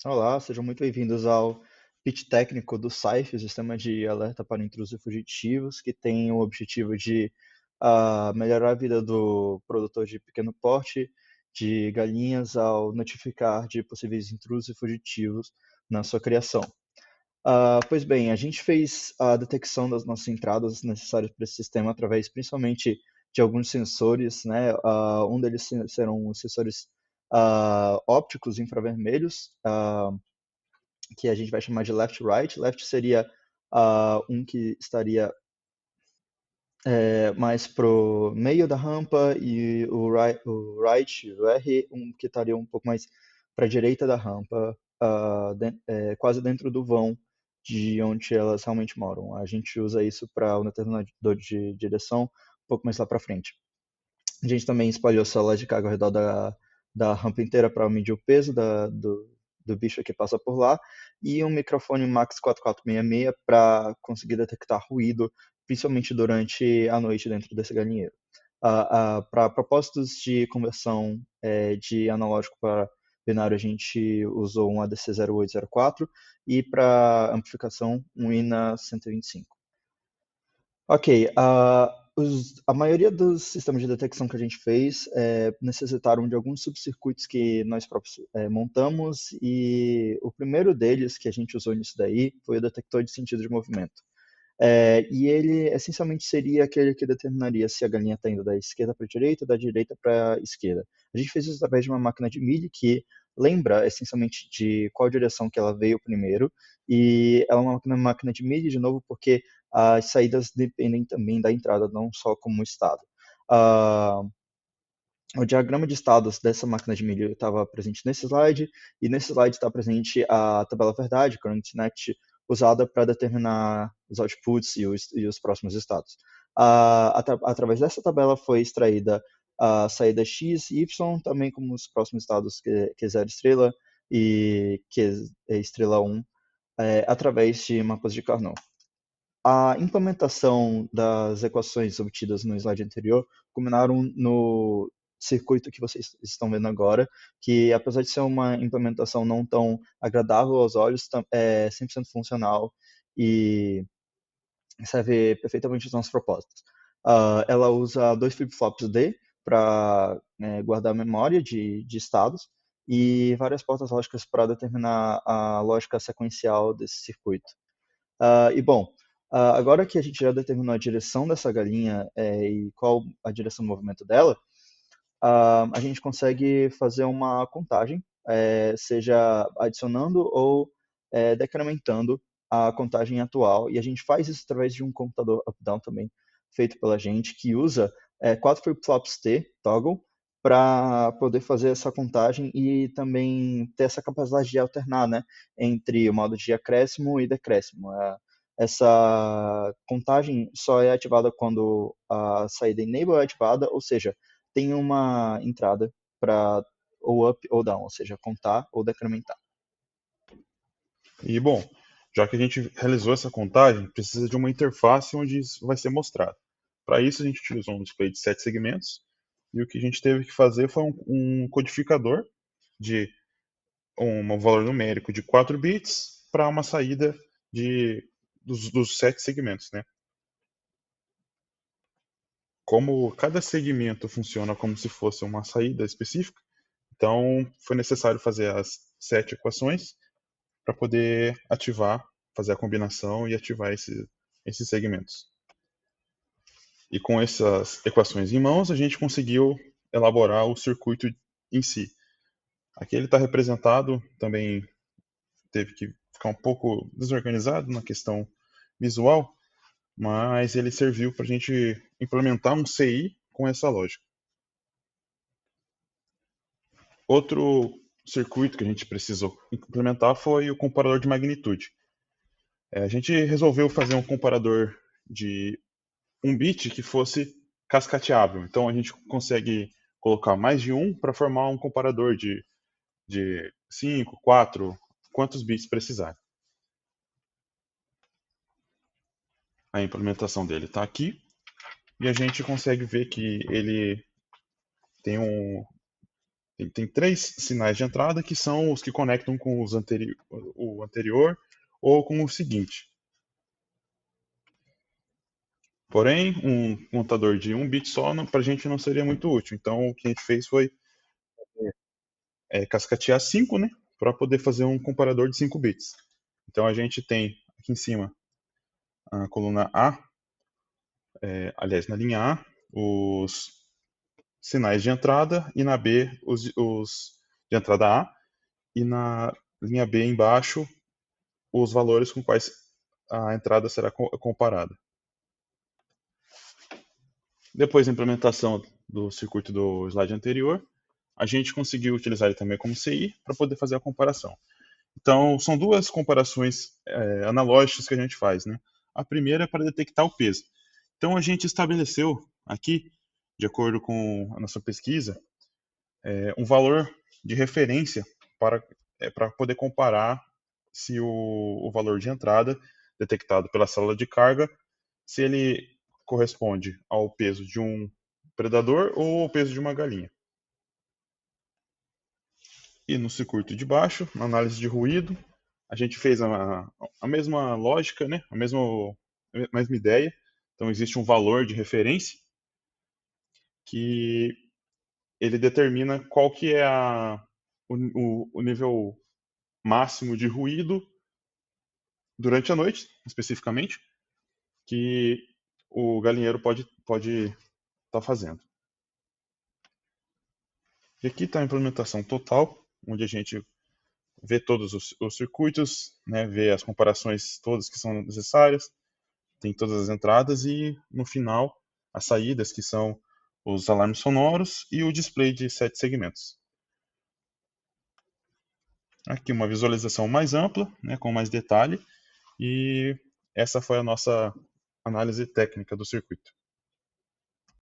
Olá, sejam muito bem-vindos ao pitch técnico do SAIF, o Sistema de Alerta para Intrusos e Fugitivos, que tem o objetivo de melhorar a vida do produtor de pequeno porte de galinhas ao notificar de possíveis intrusos e fugitivos na sua criação. Pois bem, a gente fez a detecção das nossas entradas necessárias para esse sistema através principalmente de alguns sensores, né? Um deles serão os sensores ópticos infravermelhos, que a gente vai chamar de left-right. Left seria um que estaria mais pro meio da rampa e o R, um que estaria um pouco mais para a direita da rampa, quase dentro do vão de onde elas realmente moram. A gente usa isso para o determinador de direção um pouco mais lá para frente. A gente também espalhou células de carga ao redor da rampa inteira para medir o peso do bicho que passa por lá e um microfone Max 4466 para conseguir detectar ruído, principalmente durante a noite dentro desse galinheiro. Para propósitos de conversão de analógico para binário, a gente usou um ADC0804 e para amplificação um INA 125. Ok, a maioria dos sistemas de detecção que a gente fez necessitaram de alguns subcircuitos que nós próprios montamos, e o primeiro deles que a gente usou nisso daí foi o detector de sentido de movimento. E ele essencialmente seria aquele que determinaria se a galinha está indo da esquerda para a direita ou da direita para a esquerda. A gente fez isso através de uma máquina de milho que lembra essencialmente de qual direção que ela veio primeiro, e ela é uma máquina de milho, de novo, porque as saídas dependem também da entrada, não só como estado. Uh, o diagrama de estados dessa máquina de milho estava presente nesse slide, e nesse slide está presente a tabela verdade, current net, usada para determinar os outputs e os próximos estados. Através dessa tabela foi extraída a saída X e Y, também como os próximos estados Q0 estrela e Q estrela 1, através de mapas de Carnot. A implementação das equações obtidas no slide anterior culminaram no circuito que vocês estão vendo agora, que apesar de ser uma implementação não tão agradável aos olhos, é 100% funcional e serve perfeitamente aos nossos propósitos. Ela usa dois flip-flops D para guardar a memória de estados e várias portas lógicas para determinar a lógica sequencial desse circuito. Bom, agora que a gente já determinou a direção dessa galinha e qual a direção do movimento dela, a gente consegue fazer uma contagem, seja adicionando ou decrementando a contagem atual, e a gente faz isso através de um computador up-down também, feito pela gente, que usa 4 flip-flops T, toggle, para poder fazer essa contagem e também ter essa capacidade de alternar, né, entre o modo de acréscimo e decréscimo. Essa contagem só é ativada quando a saída enable é ativada, ou seja, tem uma entrada para ou up ou down, ou seja, contar ou decrementar. E bom, já que a gente realizou essa contagem, precisa de uma interface onde isso vai ser mostrado. Para isso, a gente utilizou um display de 7 segmentos, e o que a gente teve que fazer foi um codificador de um valor numérico de 4 bits para uma saída dos 7 segmentos, né? Como cada segmento funciona como se fosse uma saída específica, então foi necessário fazer as 7 equações para poder ativar, fazer a combinação e ativar esses segmentos. E com essas equações em mãos, a gente conseguiu elaborar o circuito em si. Aqui ele está representado, também teve que ficar um pouco desorganizado na questão visual, mas ele serviu para a gente implementar um CI com essa lógica. Outro circuito que a gente precisou implementar foi o comparador de magnitude. A gente resolveu fazer um comparador de um bit que fosse cascateável. Então a gente consegue colocar mais de um para formar um comparador de 5, 4, quantos bits precisar. A implementação dele está aqui e a gente consegue ver que ele tem Tem três sinais de entrada que são os que conectam com o anterior ou com o seguinte. Porém, um contador de um bit só para a gente não seria muito útil. Então, o que a gente fez foi cascatear 5, né, para poder fazer um comparador de 5 bits. Então, a gente tem aqui em cima a coluna A, aliás, na linha A, os sinais de entrada e na B, os de entrada A, e na linha B embaixo, os valores com quais a entrada será comparada. Depois da implementação do circuito do slide anterior, a gente conseguiu utilizar ele também como CI para poder fazer a comparação. Então, são duas comparações analógicas que a gente faz, né? A primeira é para detectar o peso. Então, a gente estabeleceu aqui, de acordo com a nossa pesquisa, um valor de referência para poder comparar se o valor de entrada detectado pela célula de carga, se ele corresponde ao peso de um predador ou ao peso de uma galinha. E no circuito de baixo, na análise de ruído, a gente fez a mesma lógica, né? a mesma ideia. Então, existe um valor de referência que ele determina qual que é o nível máximo de ruído durante a noite, especificamente, que o galinheiro pode estar fazendo. E aqui está a implementação total, onde a gente vê todos os circuitos, né, vê as comparações todas que são necessárias, tem todas as entradas e, no final, as saídas, que são os alarmes sonoros e o display de 7 segmentos. Aqui uma visualização mais ampla, né, com mais detalhe, e essa foi a nossa análise técnica do circuito.